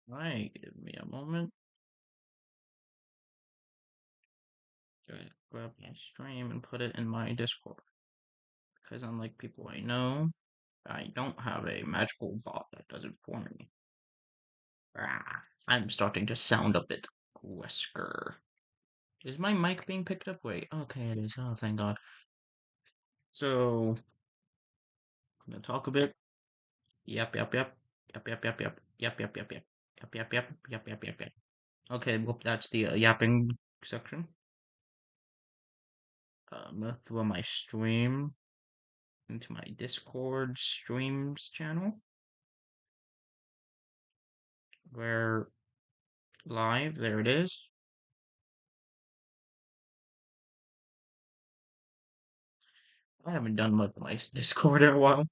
Right, give me a moment. Gonna grab my stream and put it in my Discord. Because unlike people I know, I don't have a magical bot that does it for me. I'm starting to sound a bit whisker. Is my mic being picked up? Wait, okay, it is. Oh, thank God. So, I'm gonna talk a bit. Yep, yep, yep. Yep, yep, yep, yep. Yep, yep, yep, yep. Yep, yep, yep. Yep, yep, yep, yep. Okay, well, that's the yapping section. I'm gonna throw my stream into my Discord streams channel. Where live, there it is. I haven't done much of my Discord in a while.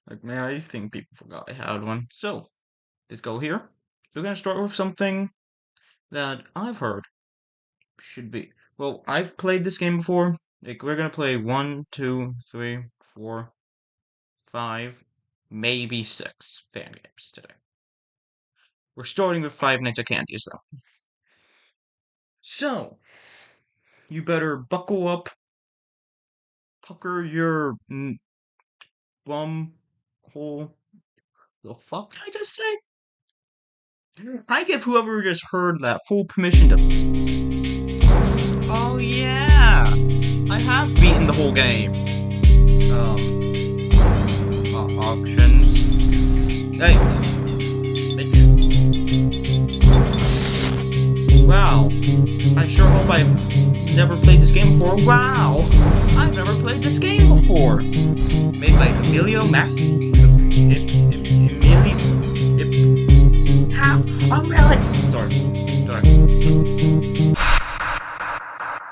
Like, man, I think people forgot I had one. So, let's go here. We're gonna start with something that I've heard should be. Well, I've played this game before. Like, we're gonna play 1, 2, 3, 4, 5, maybe 6 fan games today. We're starting with Five Nights at Candy's, though. So, you better buckle up, pucker your bum hole. The fuck did I just say? I give whoever just heard that full permission to. Oh yeah, I have beaten the whole game. Options. Hey, bitch. Wow. I sure hope I've never played this game before. Wow, I've never played this game before. Made by Emilio Mac. Emilio. Half a million. Sorry.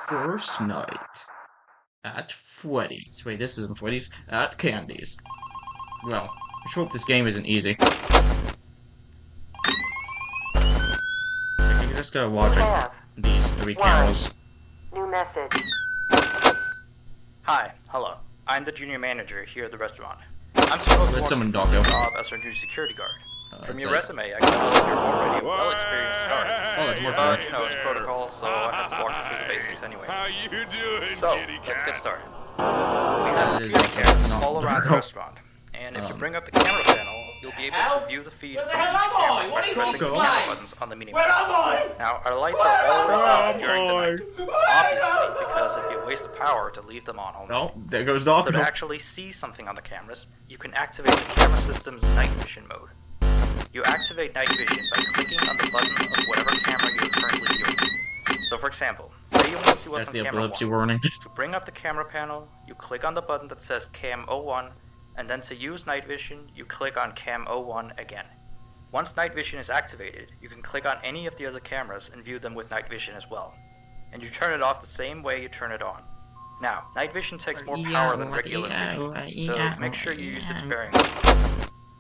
First night at Freddy's. Wait, this isn't Freddy's. At Candy's. Well, I sure hope this game isn't easy. You just gotta watch these 3 cameras. New message. Hi, hello. I'm the junior manager here at the restaurant. I'm supposed to Summon job as our new security guard. From your resume, I can tell that you're already a well-experienced guard. Oh, that's more But, it's protocol, so I have to walk you through the basics anyway. How you doing, so, kitty cat? let's get started. We have security cameras all around the restaurant. And if you bring up the camera panel, you'll be able to view the feed from each camera by pressing the camera buttons on the menu. Now, our lights are always on during the night. Obviously, because it'd be a waste of power to leave them on all night. Oh, there goes Doc. So to actually see something on the cameras, you can activate the camera system's night vision mode. You activate night vision by clicking on the button of whatever camera you're currently viewing. So for example, say you want to see what's That's on the camera epilepsy 1. warning. To bring up the camera panel, you click on the button that says Cam 01, and then to use night vision, you click on Cam 01 again. Once night vision is activated, you can click on any of the other cameras and view them with night vision as well. And you turn it off the same way you turn it on. Now, night vision takes more power than regular vision, so make sure you use it sparingly.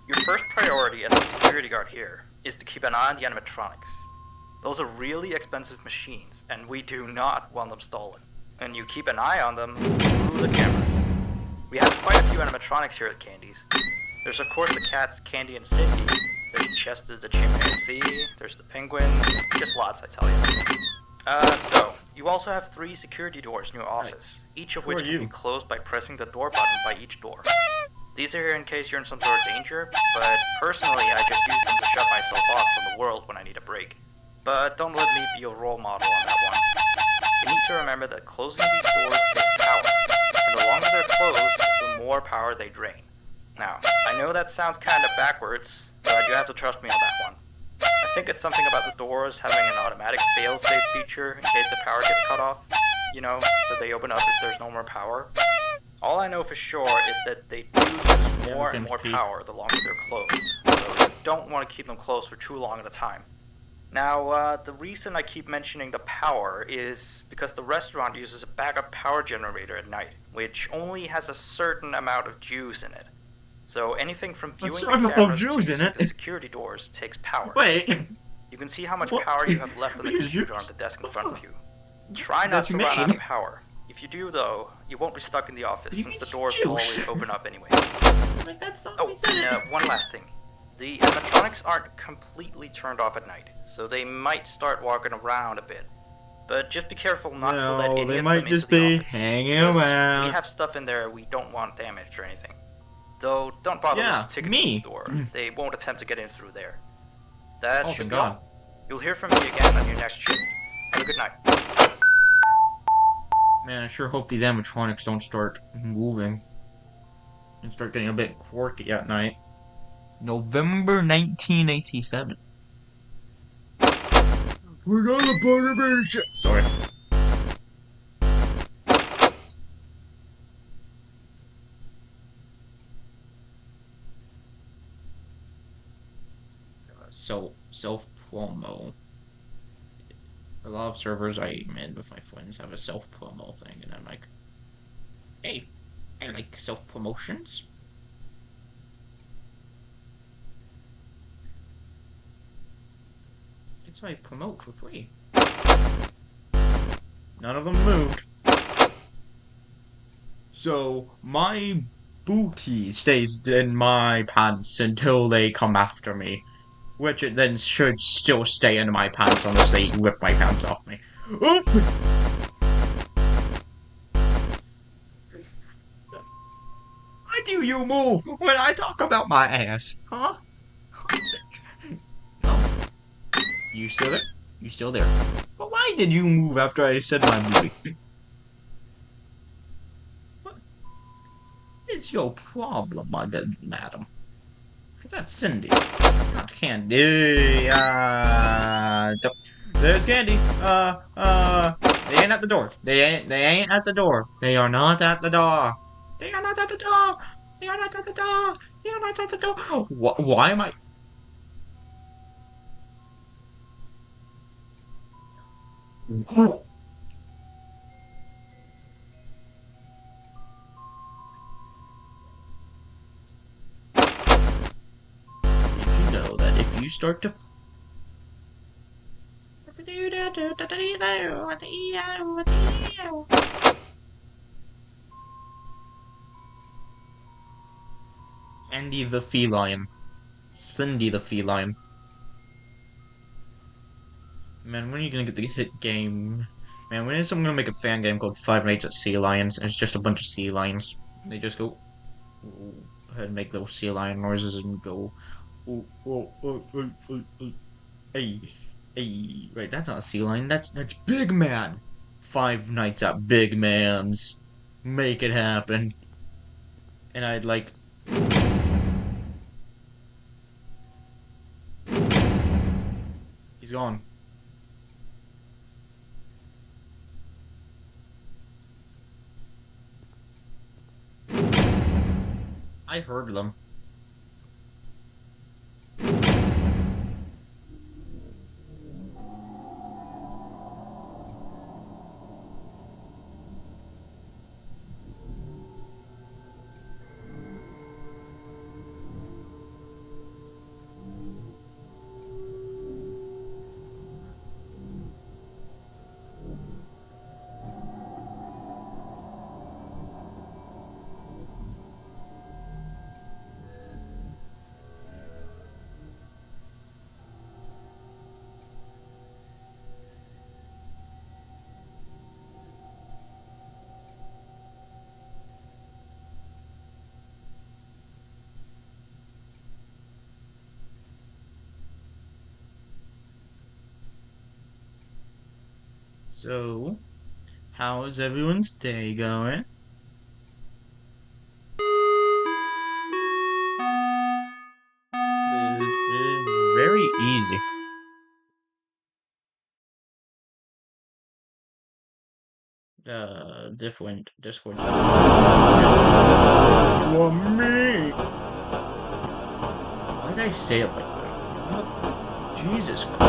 Your first priority as a security guard here is to keep an eye on the animatronics. Those are really expensive machines, and we do not want them stolen. And you keep an eye on them through the cameras. We have quite a few animatronics here at Candy's. There's of course the cats Candy and Cindy, there's Chester the chimpanzee, there's the penguins, just lots I tell you. So, you also have 3 security doors in your office, each of which can be closed by pressing the door button by each door. These are here in case you're in some sort of danger, but personally I just use them to shut myself off from the world when I need a break. But don't let me be your role model on that one. You need to remember that closing these doors takes power, and the longer they're closed, the more power they drain. Now, I know that sounds kinda backwards, but you have to trust me on that one. I think it's something about the doors having an automatic fail-safe feature in case the power gets cut off, so they open up if there's no more power. All I know for sure is that they do use more and more power the longer they're closed, so you don't want to keep them closed for too long at a time. Now, the reason I keep mentioning the power is because the restaurant uses a backup power generator at night, which only has a certain amount of juice in it. So anything from viewing the cameras to using the security doors takes power. Wait. You can see how much power you have left on the computer on the desk in front of you. Try not to run out of power. If you do, though, you won't be stuck in the office since the doors will always open up anyway. Oh, and one last thing. The animatronics aren't completely turned off at night, so they might start walking around a bit. But just be careful not to let No, any they of them might into just the be office, hanging because we around. have stuff in there we don't want damaged or anything. Though, don't bother with Yeah, the ticket booth me. door. They won't attempt to get in through there. That Oh, should thank be all. God. You'll hear from me again on your next shift. Have a good night. Man, I sure hope these animatronics don't start moving and start getting a bit quirky at night. November 1987. We're gonna put a beach. Sorry. Self promo. A lot of servers I'm in with my friends have a self promo thing, and I'm like, hey, I like self promotions. It's why I promote for free. None of them moved. So my booty stays in my pants until they come after me, which it then should still stay in my pants unless they rip my pants off me. Why do you move when I talk about my ass? Huh? No. You still there? You still there? But why did you move after I said my booty? What is your problem, my good madam? Is that Cindy? Not Candy. There's Candy. They ain't at the door. They ain't at the door. They are not at the door. They are not at the door. They are not at the door. They are not at the door. Why am I? Did you know that if you start to Andy the feline, Cindy the feline. Man, when are you gonna get the hit game? Man, when is someone gonna make a fan game called Five Nights at Sea Lions? And it's just a bunch of sea lions. They just go ahead and make little sea lion noises and go, oh, oh, oh, oh, oh, oh, hey, hey. Right, that's not a sea lion. That's Big Man. Five Nights at Big Man's. Make it happen. And I'd like, he's gone. I heard them. So, how's everyone's day going? This is very easy. Different Discord server. Well, me. Why did I say it like that? What? Jesus Christ.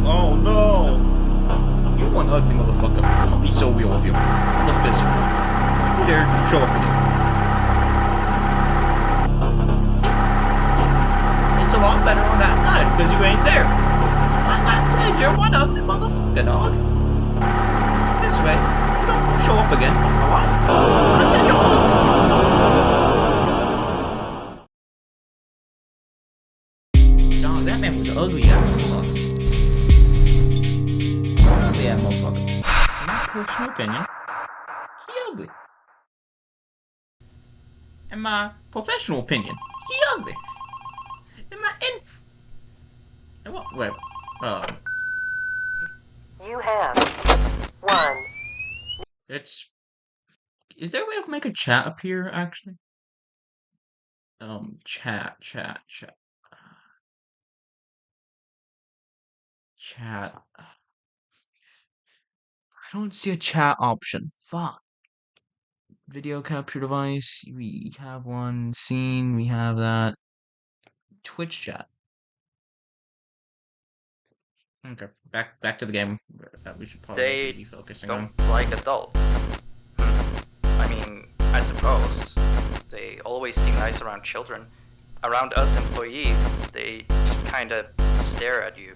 Oh no! You one ugly motherfucker. I'll be so real with you. Look this. You dare show up again. See? It's a lot better on that side because you ain't there. Like I said, you're one ugly motherfucker, dog. This way. You don't show up again, alright? I said you're ugly. ugly ass fuck. Ugly ass motherfucker. In my personal opinion, he ugly. In my professional opinion, he ugly. In my in what wait, You have one. it's is there a way to make a chat appear actually? Chat. Chat. I don't see a chat option. Fuck. Video capture device. We have one. Scene. We have that. Twitch chat. Okay. Back to the game that we should probably They be focusing don't on. like adults. I mean, I suppose. They always seem nice around children. Around us employees, they just kinda stare at you.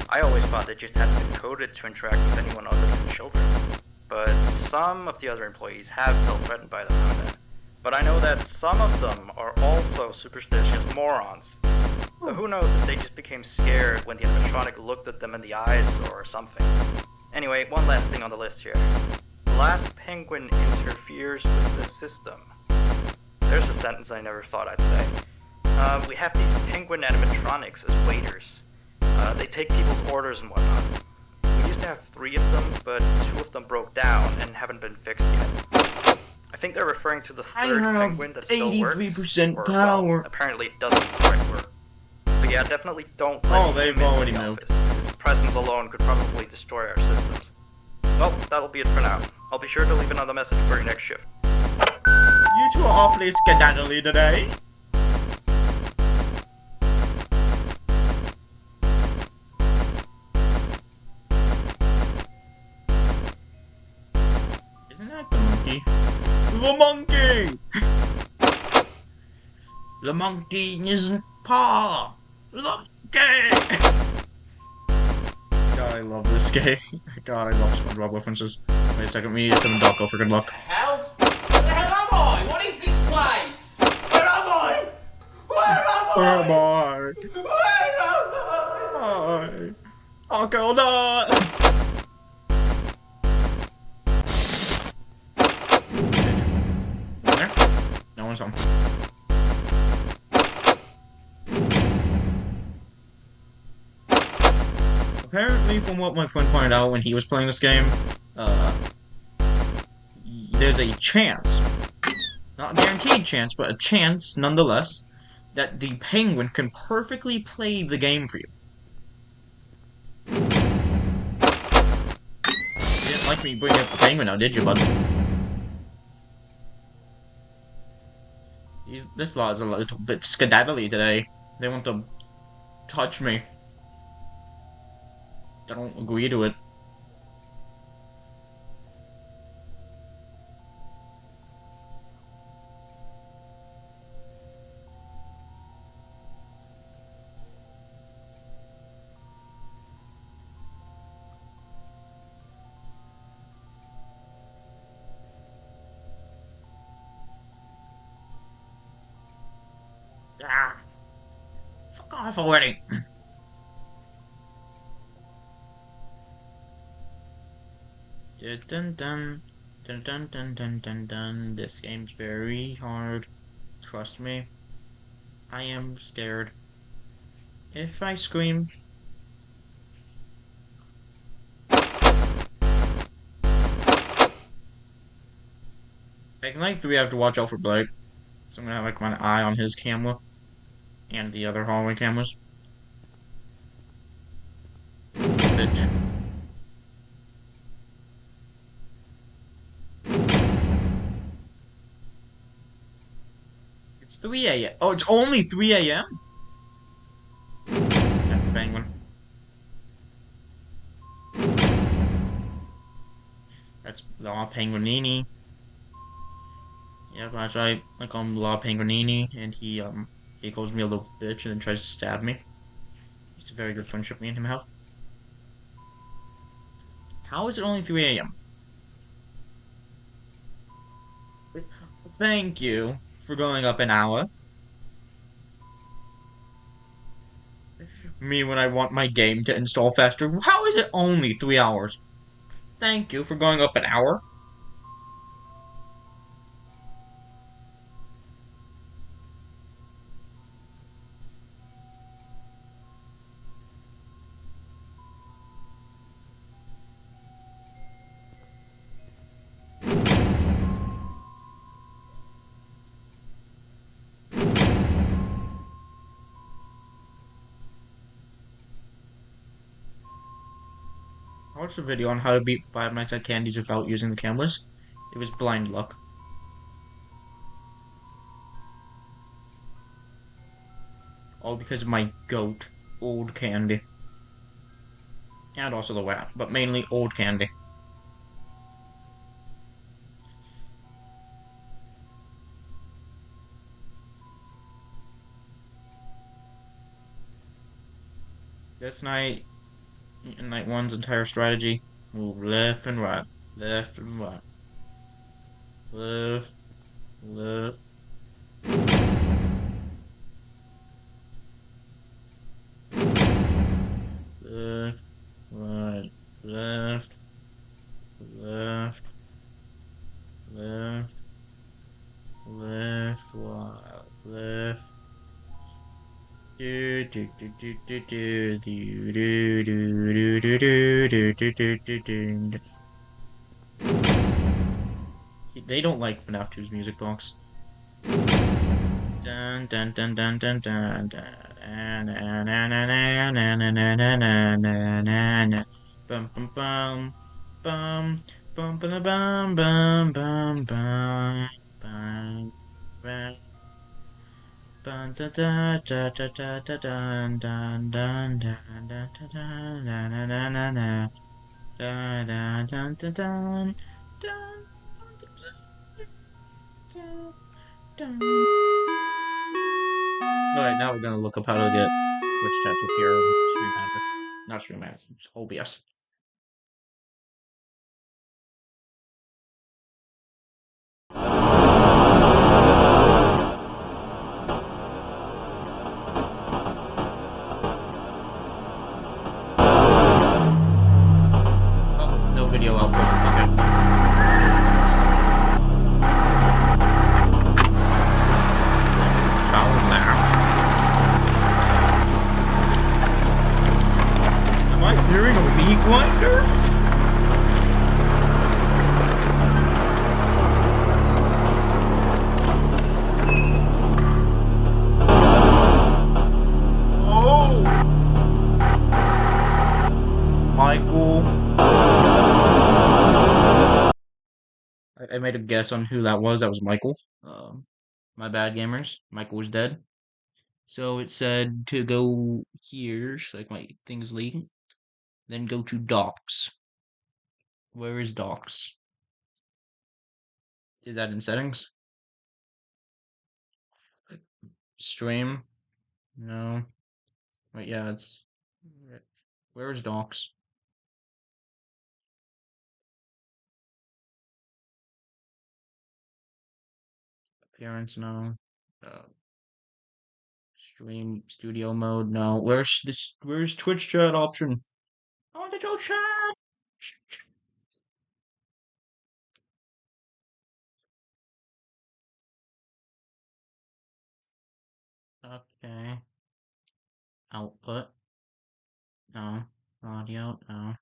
I always thought they just hadn't been coded to interact with anyone other than children. But some of the other employees have felt threatened by them now and then. But I know that some of them are also superstitious morons. So who knows if they just became scared when the animatronic looked at them in the eyes or something. Anyway, one last thing on the list here. The last penguin interferes with the system. There's a sentence I never thought I'd say. We have these penguin animatronics as waiters. They take people's orders and whatnot. We used to have 3 of them, but 2 of them broke down and haven't been fixed yet. I think they're referring to the I 3rd have penguin that still works, 83% or, well, power. apparently it doesn't quite work. So yeah, definitely don't Oh, let they've him into already the moved. office. His presence alone could probably destroy our systems. Well, that'll be it for now. I'll be sure to leave another message for your next shift. You two are awfully skedaddly today. Isn't that the monkey? The monkey! The monkey in his paw! The monkey! God, I love this game. God, I love SpongeBob references. Wait a second, we need some Doco for good luck. Hell? Where the hell am I? What is this place? Where am I? Where am I? Where am I? Where am I? Hi. Taco nut! There? No one's home. Apparently, from what my friend pointed out when he was playing this game, there's a chance, not a guaranteed chance, but a chance nonetheless, that the penguin can perfectly play the game for you. You didn't like me bringing up the penguin now, did you, bud? This lot is a little bit skedaddly today. They want to touch me. I don't agree to it. Ah, fuck off already. Dun dun dun dun dun dun dun dun dun. This game's very hard. Trust me. I am scared. If I scream, like night 3 I have to watch out for Blake. So I'm gonna have like my eye on his camera and the other hallway cameras. Bitch. It's 3 a.m. Oh, it's only 3 a.m.? That's the penguin. That's La Penguinini. Yep, that's right. I call him La Penguinini, and he calls me a little bitch and then tries to stab me. It's a very good friendship me and him have. How is it only 3 a.m.? Thank you for going up an hour. me when I want my game to install faster. How is it only 3 hours? Thank you for going up an hour. I watched a video on how to beat Five Nights at Candy's without using the cameras. It was blind luck. All because of my goat, Old Candy. And also the rat, but mainly Old Candy. This night one's entire strategy, move left and right, left and right, left, left. Left, right, left, left, left, left, right, left. Do do do do do do do do do do do do do do do. They don't like FNAF 2's music box. Dun dun dun dun dun dun dun. Na na na na na na na na na na na na. Bum bum bum bum bum bum bum bum bum bum bum bum. Dun da da da da da da dun dun dun dun dun dun dun na na na na da da dun dun dun dun dun dun dun. All right, now we're gonna look up how to get Twitch chat to appear on Stream Manager. Not Stream Manager, OBS. Oh, no video output. Okay. Sound now. Am I hearing a meat grinder? Oh! Michael. I made a guess on who that was. That was Michael. My bad, gamers. Michael was dead. So it said to go here, so like my thing's leaking. Then go to docs. Where is docs? Is that in settings? Stream? No. Wait, yeah, it's. Where is docs? Appearance? No. Uh, Stream studio mode? No. Where's this? Where's Twitch chat option? I want to go chat. Okay. Output? No. Audio? No.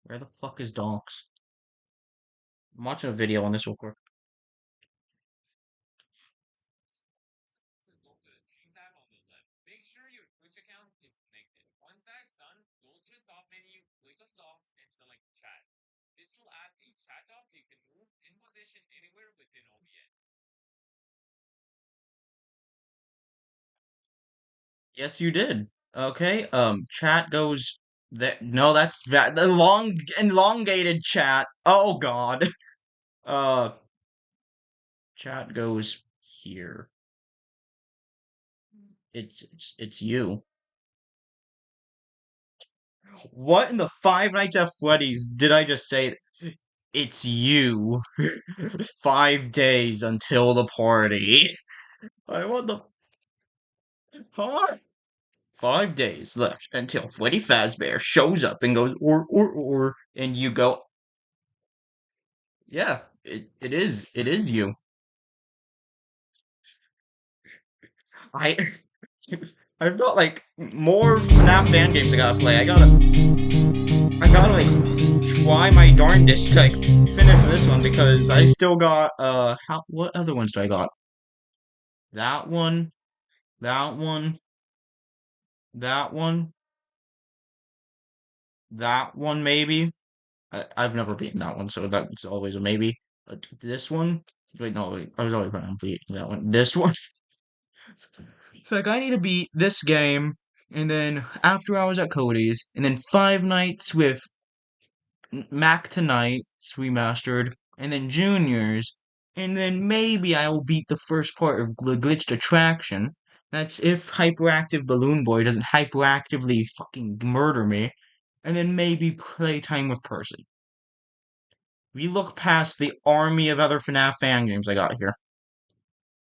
Where the fuck is docs? I'm watching a video on this real quick. Make sure your Twitch account is connected. Once that's done, go to the top menu, click on docs, and select chat. This will add a chat doc you can move in position anywhere within OBS. Yes, you did. Okay. Chat goes that. No, that's that. The long elongated chat. Oh God. Uh, Chat goes here. It's you. What in the Five Nights at Freddy's did I just say? It's you. 5 days until the party. I want the. Huh? 5 days left until Freddy Fazbear shows up and goes or, and you go, yeah, it is you. I I've got like more FNAF fan games I gotta play. I gotta like try my darndest to like finish this one because I still got what other ones do I got? That one, that one, that one, that one maybe. I've never beaten that one, so that's always a maybe. This one, wait, no, wait, I was always going to beat that one. This one, it's like I need to beat this game, and then after hours at Cody's, and then 5 nights with Mac Tonight's remastered, and then Juniors, and then maybe I will beat the first part of Glitched Attraction. That's if Hyperactive Balloon Boy doesn't hyperactively fucking murder me, and then maybe Playtime with Percy. We look past the army of other FNAF fan games I got here,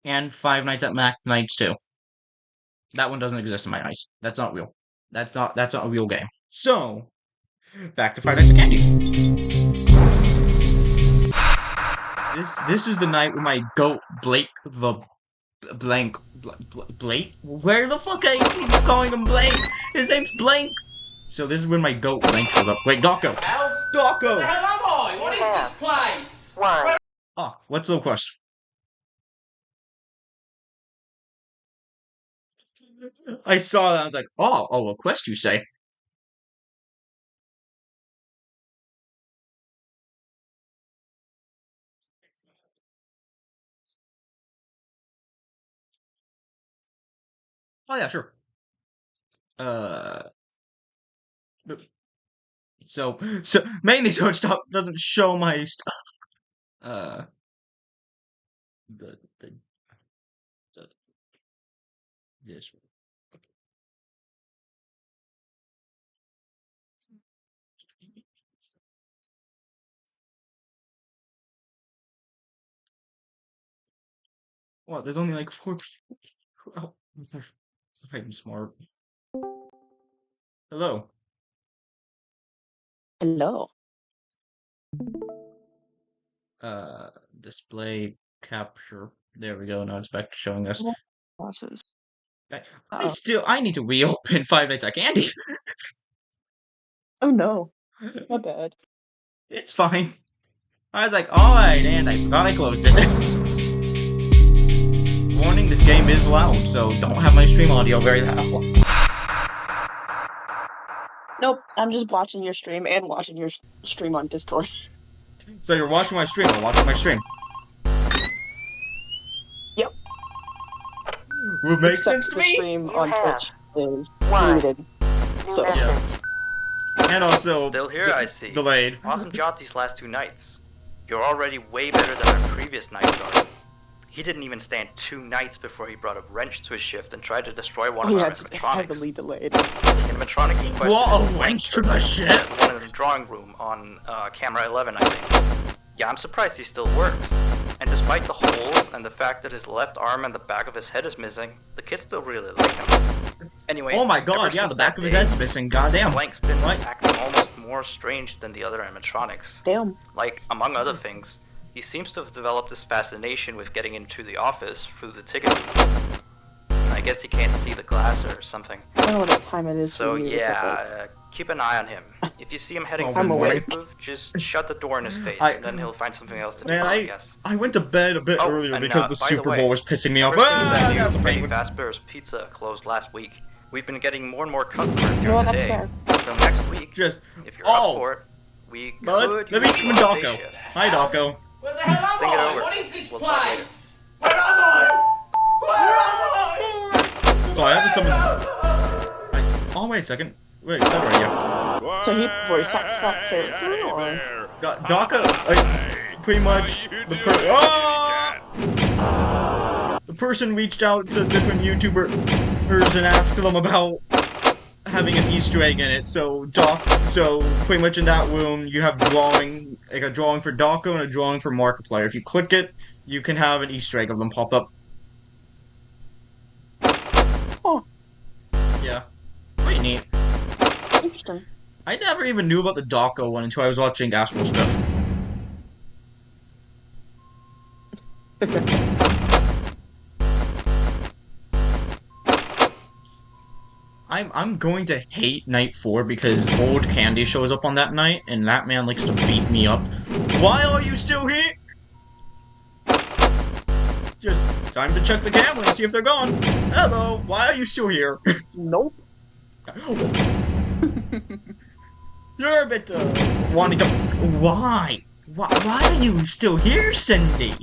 and Five Nights at Mac Nights too. That one doesn't exist in my eyes. That's not real. That's not a real game. So back to Five Nights at Candy's. This is the night where my goat Blake the blank Blake. Where the fuck I keep calling him Blake? His name's Blank. So this is when my goat Blank shows up. Wait, Docko. Docko. Where the hell am I? What is this place? One. Ah, what's the quest? I saw that. I was like, oh, a quest, you say? Oh yeah, sure. Uh, so mainly so it doesn't show my stuff. Uh, the the, the this. What? There's only like 4 people. Oh, I'm smart. Hello. Hello. Uh, display capture. There we go. Now it's back to showing us. Bosses. I still I need to reopen Five Nights at Candy's. Oh no, my bad. It's fine. I was like, alright, and I forgot I closed it. Warning, this game is loud, so don't have my stream audio very loud. Nope, I'm just watching your stream and watching your stream on Discord. So you're watching my stream or watching my stream? Yep. Would make Except sense to the me. stream You on have Twitch is one. muted. New So message. And also Still here, I see. delayed. Awesome job these last 2 nights. You're already way better than our previous night guard. He didn't even stand 2 nights before he brought a wrench to his shift and tried to destroy one oh of yeah, our it's animatronics. heavily delayed. Animatronic he questioned What his a wrench to for the shit. one in the drawing room on camera 11, I think. Yeah, I'm surprised he still works. And despite the holes and the fact that his left arm and the back of his head is missing, the kids still really like him. Anyway, Oh my ever god, yeah, since the back that of his day, head's missing. Goddamn. Blank's been What? acting almost more strange than the other animatronics. Damn. Like, among other things, he seems to have developed this fascination with getting into the office through the ticket booth. I guess he can't see the glass or something. I don't know what time it is So for you. yeah, keep an eye on him. If you see him heading Oh, for I'm the awake. ticket booth, just shut the door in his face, I- and then he'll find something else to do, Man, I guess. I went to bed a bit Oh, earlier and, because the by the Super way, Bowl was pissing me off. Ever since Ah, that that's a new Freddy penguin. Fazbear's Pizza closed last week, we've been getting more and more customers during No, the that's day. fair. So next week, Just, if you're oh, up for it, we bud, could let me use summon you on day Docko. shift. Hi, Docko. Where the hell am Think it I? over. What is this We'll talk later. place? Where am I? Where am I? So I have to summon. Oh, wait a second. Wait, where are you? So he voice acts that character, or Docko, like, pretty much the person reached out to different YouTubers and asked them about having an Easter egg in it. So pretty much in that room you have drawing, like a drawing for Docko and a drawing for Markiplier. If you click it, you can have an Easter egg of them pop up. Oh. Yeah. Interesting. I never even knew about the Dako one until I was watching Astral stuff. I'm going to hate night 4 because old Candy shows up on that night, and that man likes to beat me up. Why are you still here? Just time to check the camera and see if they're gone. Hello, why are you still here? Nope. You're a bit, wanting to... Why? Why are you still here, Cindy?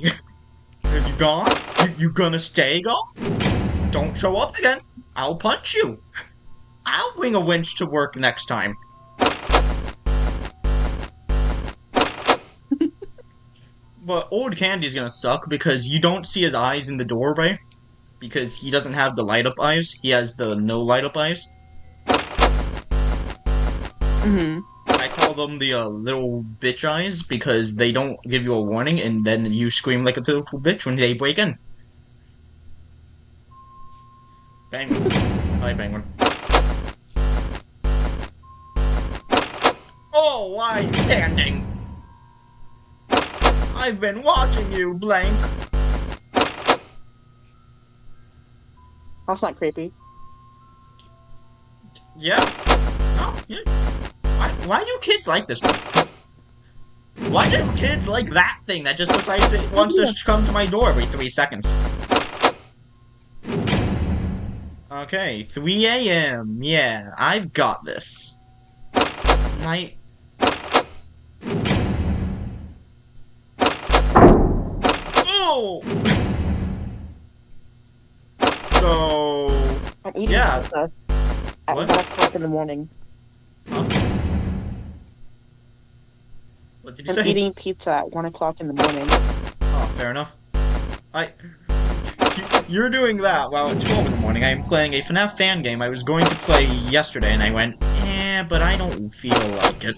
Are you gone? You gonna stay gone? Don't show up again. I'll punch you. I'll bring a winch to work next time. But old Candy's gonna suck because you don't see his eyes in the doorway. Because he doesn't have the light up eyes. He has the no light up eyes. Mm-hmm. I call them the little bitch eyes because they don't give you a warning and then you scream like a typical bitch when they break in. Penguin. Hi, Penguin. Oh, why are you standing? I've been watching you, Blank. That's not creepy. Yeah. Oh, yeah. Why do kids like this one? Why do kids like that thing that just decides it wants to come to my door every 3 seconds? Okay, 3 a.m. Yeah, I've got this. Night. Oh! So... I'm eating Yeah. pizza at What? 1 o'clock in the morning. Huh? What did you I'm say? eating pizza at 1 o'clock in the morning. Oh, fair enough. You're doing that while at 12 in the morning. I am playing a FNAF fan game I was going to play yesterday, and I went, but I don't feel like it.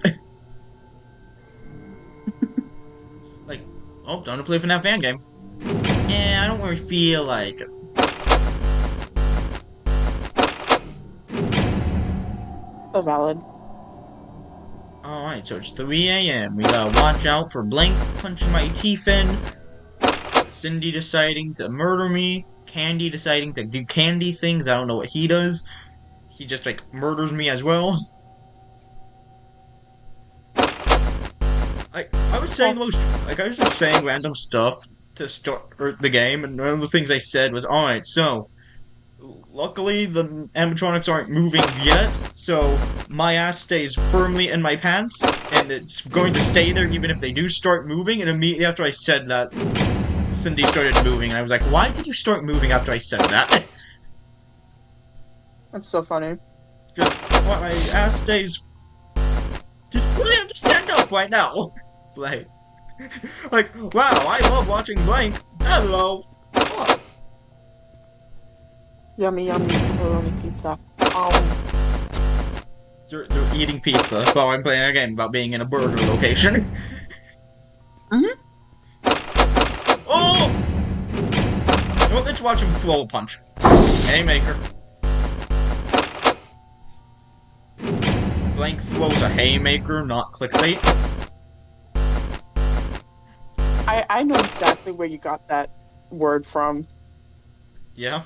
Like, oh, time to play FNAF fan game. I don't really feel like it. So valid. Alright, so it's 3 a.m. We gotta watch out for Blank punching my teeth in, Cindy deciding to murder me, Candy deciding to do candy things. I don't know what he does. He just, like, murders me as well. I was saying the most, like, I was just saying random stuff to start the game, and one of the things I said was, alright, so, luckily the animatronics aren't moving yet, so my ass stays firmly in my pants, and it's going to stay there even if they do start moving, and immediately after I said that, Cindy started moving, and I was like, why did you start moving after I said that? That's so funny. Because, what, my ass stays... Did you really have to stand up right now? Like, wow, I love watching Blank. Hello. Oh. Yummy, yummy pepperoni pizza. They're eating pizza while I'm playing a game about being in a burger location. Mm-hmm. Oh! Well, let's watch him throw a punch. Haymaker. Blank throws a haymaker, not clickbait. I know exactly where you got that word from. Yeah?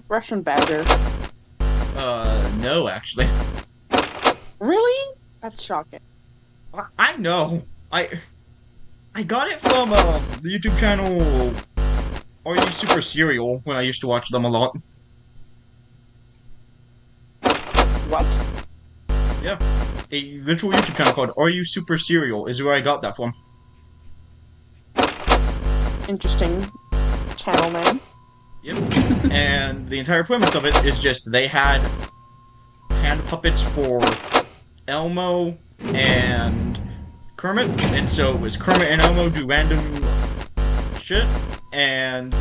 Russian badger. No, actually. Really? That's shocking. I know. I got it from, the YouTube channel Are You Super Serial when I used to watch them a lot. What? Yeah. A literal YouTube channel called Are You Super Serial is where I got that from. Interesting channel name. Yep. And the entire premise of it is just they had hand puppets for Elmo and Kermit, and so it was Kermit and Elmo do random shit, and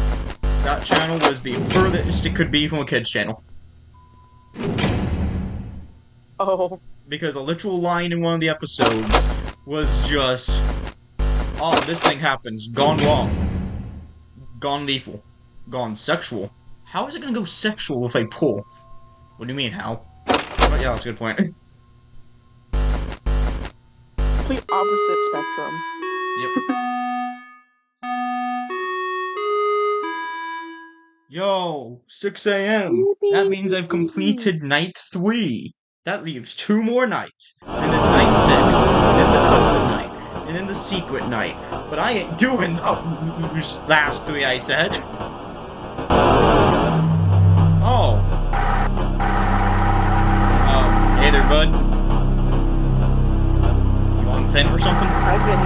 that channel was the furthest it could be from a kid's channel. Oh. Because a literal line in one of the episodes was just, oh, this thing happens, gone wrong, gone lethal, gone sexual. How is it gonna go sexual if I pull? What do you mean, how? But Yeah, that's a good point. Complete opposite spectrum. Yep. Yo, 6 a.m. That means I've completed night 3. That leaves 2 more nights. And then night 6. And then the custom night. And then the secret night. But I ain't doing those last 3 I said. Oh. Hey there, bud. You on Finn or something? I've been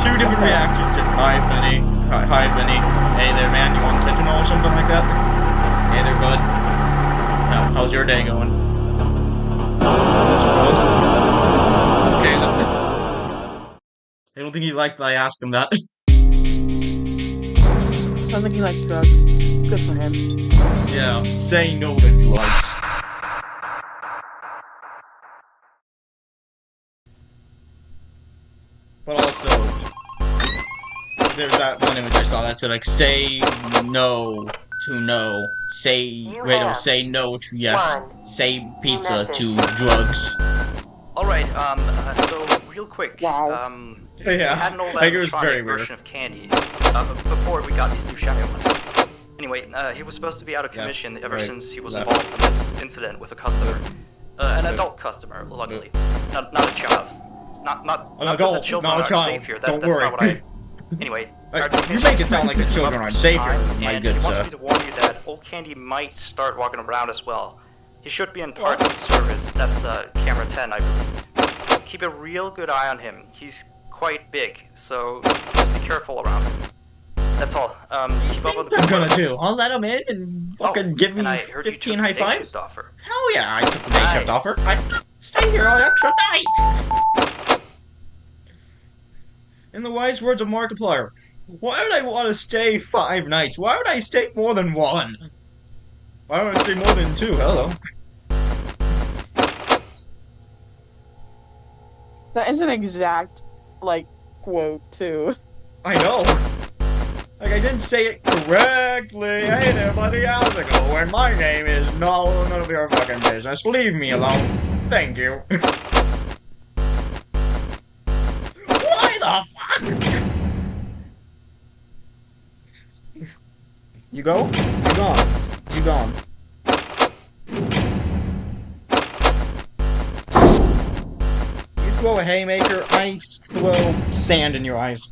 2 different reactions. Just hi, Finny. Hi, Vinny. Hey there, man. You on fentanyl or something like that? Hey there, bud. How's your day going? Okay, I don't think he liked that I asked him that. sounds like he likes drugs. Good for him. Yeah, say no to drugs. But also, there's that one image I saw that said like, say no to no, say say no to yes, say pizza to drugs. Alright, so real quick, Wow. we Yeah, had an old like it was very animatronic weird. version of Candy, before we got these new shiny ones. Anyway, he was supposed to be out of Yeah, commission ever right, since he was left. involved in this incident with a customer. An adult customer, luckily. Not a child. Not An that adult, the children not a aren't child. safe here. Don't that's worry. not what I... Anyway, our You technician make it sound like the picked him children up aren't this safe time, here, my and good he wants sir. me to warn you that old Candy might start walking around as well. He should be in parts service. That's camera 10, I believe. Keep a real good eye on him. He's quite big, so just be careful around him. That's all. Keep up on the I'm good gonna work. do. I'll let him in and fucking give me And I heard you 15 took high the day fives. shift offer. Hell yeah, I took the day shift Nice. offer. I stay here an extra night. In the wise words of Markiplier, why would I want to stay 5 nights? Why would I stay more than 1? Why would I stay more than 2? Hello. That is an exact, like, quote, too. I know. Like, I didn't say it correctly. Hey there, buddy, how's it going? My name is no, none of your fucking business. Leave me alone. Thank you. Why the fuck? You go? You gone. You gone. You throw a haymaker, I throw sand in your eyes.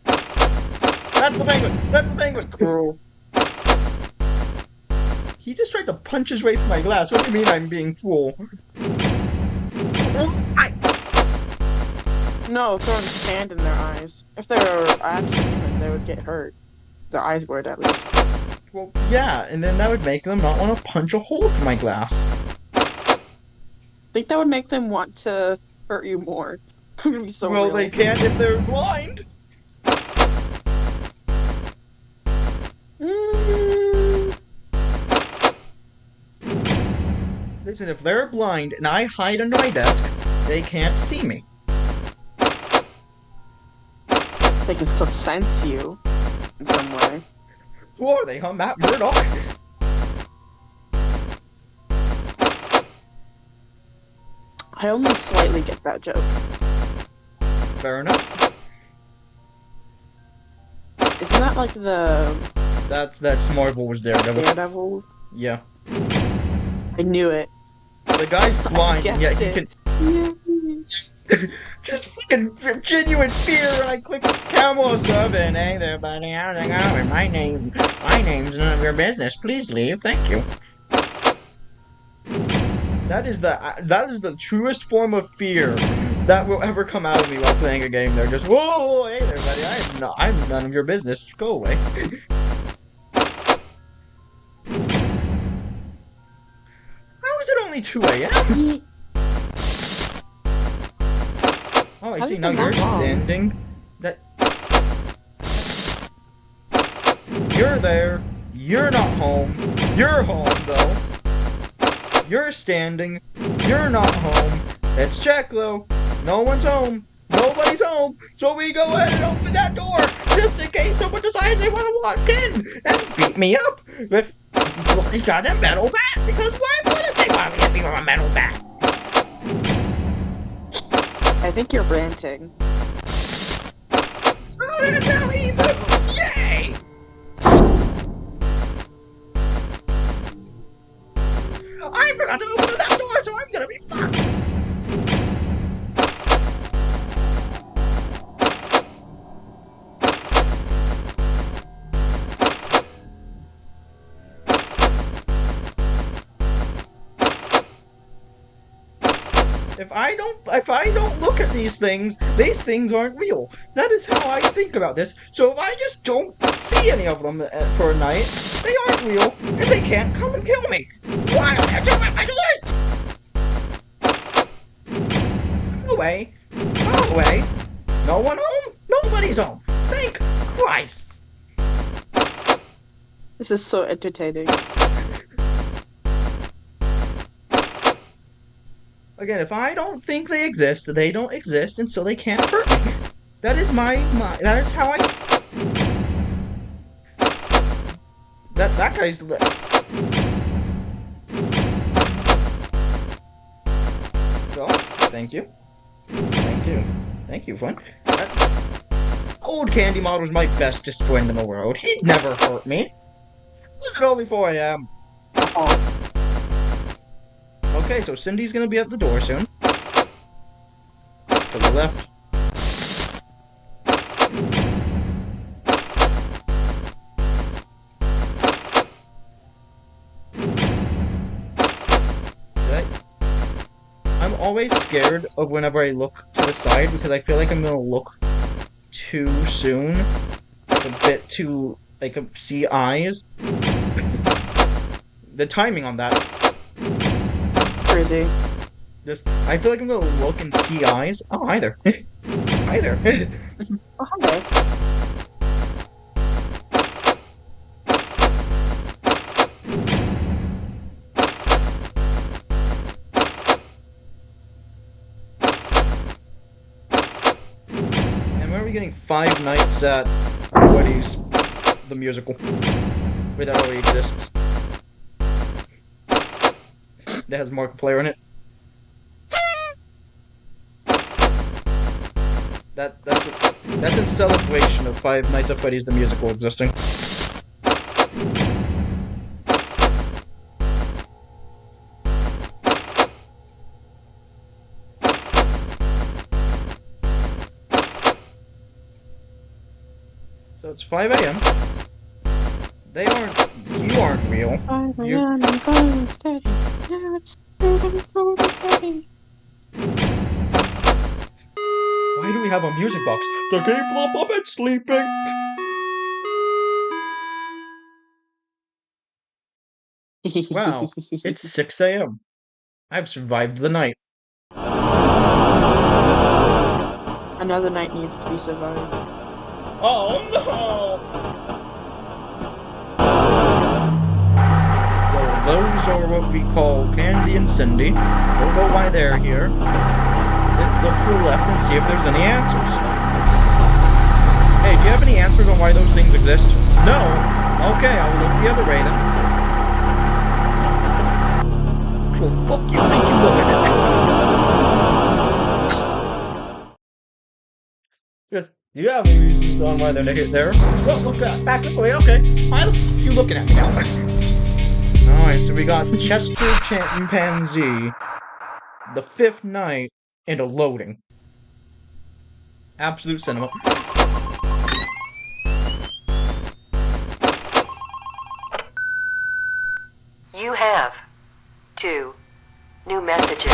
That's the penguin! That's the penguin! Cruel. He just tried to punch his way through my glass. What do you mean I'm being cruel? No, throwing sand in their eyes. If they were actually human, they would get hurt. Their eyes would, at least. Well, yeah, and then that would make them not want to punch a hole through my glass. I think that would make them want to hurt you more. It's gonna be so Well, real. they can't if they're blind. Mm. Listen, if they're blind and I hide under my desk, they can't see me. They can still sense you in some way. Who are they, huh? Matt Murdock? I only slightly get that joke. Fair enough. Isn't that like the That's Marvel was Daredevil. Daredevil? Yeah. I knew it. The guy's blind and yet he guessed can just fucking genuine fear when I click this camera sub and hey there buddy, how's it going? My name's none of your business. Please leave, thank you. That is the truest form of fear that will ever come out of me while playing a game. They're just, whoa, hey there buddy, I'm none of your business. Go away. How is it only 2 a.m.? Oh, I How see. is Now it you're that long? standing. You're there. You're not home. You're home, though. You're standing. You're not home. Let's check, though. No one's home. Nobody's home. So we go ahead and open that door, just in case someone decides they want to walk in and beat me up. with he's got a metal bat, because why wouldn't they want to hit me with a metal bat? I think you're ranting. Oh, that's how he moves! Yay! I forgot to open that door, so I'm gonna be fucked! If I don't look at these things aren't real. That is how I think about this. So if I just don't see any of them for a night, they aren't real, and they can't come and kill me. Why would I do it? My doors! Go away. Go away. No one home? Nobody's home. Thank Christ. This is so entertaining. Again, if I don't think they exist, they don't exist, and so they can't hurt me. That is that is how I... That guy's lit. So, thank you. Thank you. Thank you, friend. Old Candy Model's my bestest friend in the world. He'd never hurt me. Was it only 4 a.m.? Oh, Okay, so Cindy's gonna be at the door soon. To the left. I'm always scared of whenever I look to the side because I feel like I'm gonna look too soon. Like a bit too, like, see eyes. The timing on that. crazy. Just, I feel like I'm gonna look and see eyes. Oh, hi there. Hi there. Oh, hi there. And when are we getting 5 nights at Woody's, the musical? Wait, that already exists. That has Markiplier in it. That's in celebration of 5 Nights at Freddy's the musical existing. So it's 5 a.m. You aren't real. Why do we have a music box? The K-pop puppet sleeping. Wow, it's 6 a.m. I've survived the night. Another night needs to be survived. Oh no! So those are what we call Candy and Cindy. Don't know why they're here. Let's look to the left and see if there's any answers. Hey, do you have any answers on why those things exist? No? Okay, I'll look the other way then. So fuck you think you look at it. Yes, you have any reasons on why they're there? Well, look, back that way, okay. Why the fuck you looking at me now? Alright, so we got Chester Chimpanzee, the 5th night, and a loading. Absolute cinema. You have 2 new messages.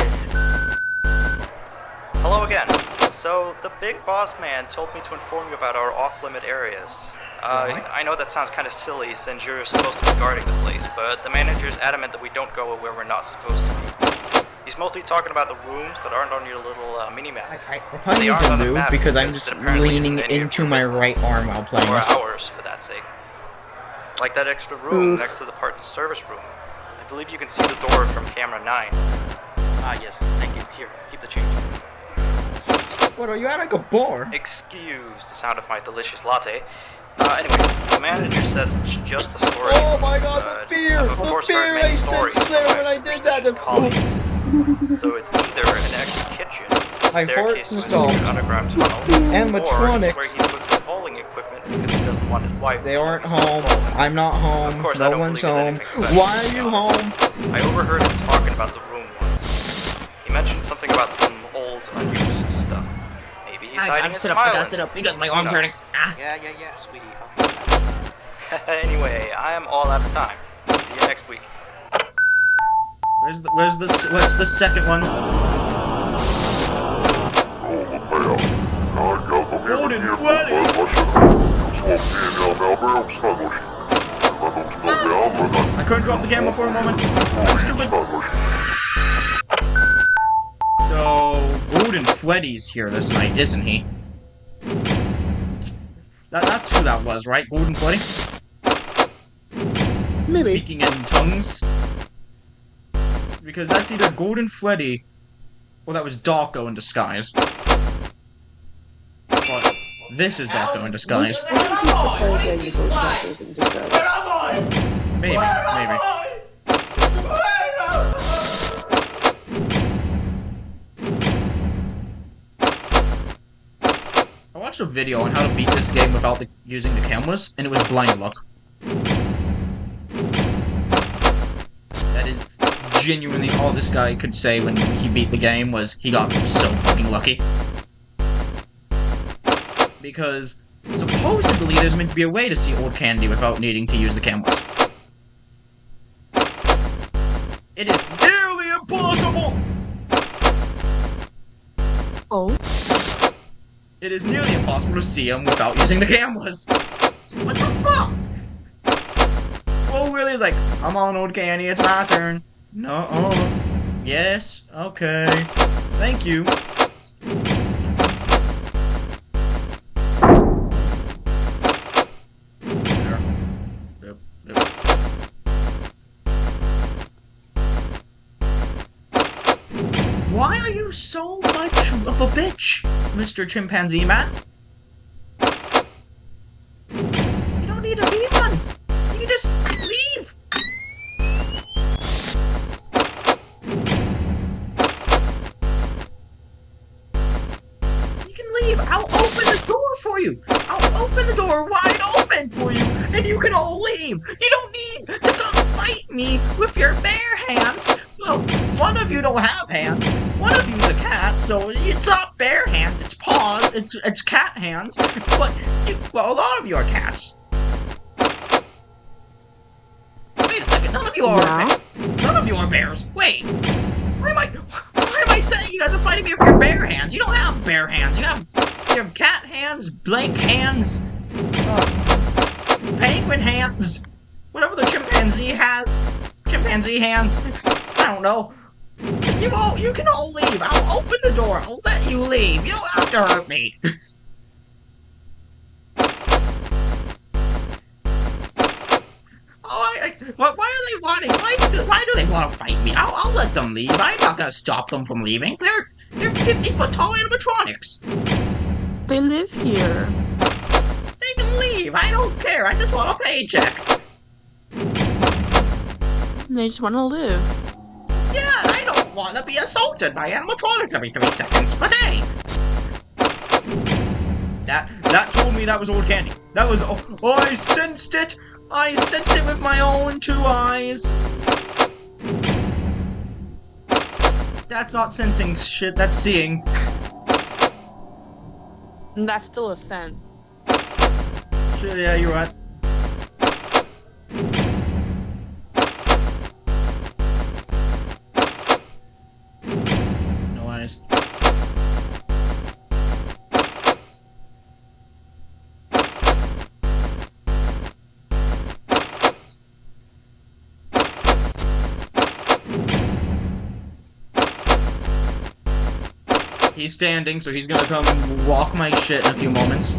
Hello again. So, the big boss man told me to inform you about our off-limit areas. I know that sounds kind of silly since you're supposed to be guarding the place, but the manager's adamant that we don't go where we're not supposed to be. He's mostly talking about the rooms that aren't on your little mini-map. I probably need to move because I'm just leaning into my right arm while playing or this. ours, for that sake. Like that extra room next to the parts service room. I believe you can see the door from camera 9. Ah, yes, thank you. Here, keep the change. What, are you at like a bar? Excuse the sound of my delicious latte. Anyway, the manager says it's just a story. Oh my god, the fear! I've of The course fear heard many I stories sensed from there my when I did that! superstitious colleagues. So it's either an actual kitchen, a My heart staircase to a stopped. secret underground tunnel, Animatronics. or it's where he puts his bowling equipment because he doesn't want his wife They to aren't always see home. bowling. I'm not Of home. course, I No don't one's believe home. it's anything special, Why to are be you honest. home? I overheard him talking about the room once. He mentioned something about some old, unused stuff. Maybe he's hiding his smile. because my arm's hurting. Yeah, sweetie. Anyway, I am all out of time. See you next week. What's the second one? Golden Freddy! I couldn't drop the gamma for a moment. I'm stupid. So, Golden Freddy's here this night, isn't he? That's who that was, right? Golden Freddy? Maybe. Speaking in tongues? Because that's either Golden Freddy or that was Darko in disguise. But this is Darko in disguise. Maybe. I watched a video on how to beat this game without using the cameras, and it was blind luck. That is genuinely all this guy could say when he beat the game was he got so fucking lucky. Because supposedly there's meant to be a way to see old candy without needing to use the cameras. It is nearly impossible! Oh. It is nearly impossible to see him without using the cameras. What the fuck? Well, really, it's like, I'm on old candy, it's my turn. No. Yes. Okay. Thank you. There. Yep. Why are you so much of a bitch, Mr. Chimpanzee Man? You don't need to be one. You can just leave. You can leave. I'll open the door for you. I'll open the door wide open for you, and you can all leave. You don't need to come fight me with your bare hands. Well, one of you don't have hands. One of you's a cat, so it's not bare hands. It's paws. It's cat hands. But a lot of you are cats. Wait a second. None of you are. None of you are bears. Wait. Why am I saying you guys are fighting me with your bare hands? You don't have bare hands. You have cat hands, blank hands, penguin hands, whatever the chimpanzee has. Chimpanzee hands. I don't know. You can all leave. I'll open the door. I'll let you leave. You don't have to hurt me. Why are they wanting? Why do they want to fight me? I'll let them leave. I'm not gonna stop them from leaving. They're 50-foot tall animatronics. They live here. They can leave. I don't care. I just want a paycheck. They just want to live. Yeah, I don't want to be assaulted by animatronics every 3 seconds. But hey, that told me that was old candy. That was oh, I sensed it. I sensed it with my own 2 eyes. That's not sensing shit. That's seeing. And that's still a scent. Shit, yeah, you're right. No eyes. He's standing, so he's gonna come walk my shit in a few moments.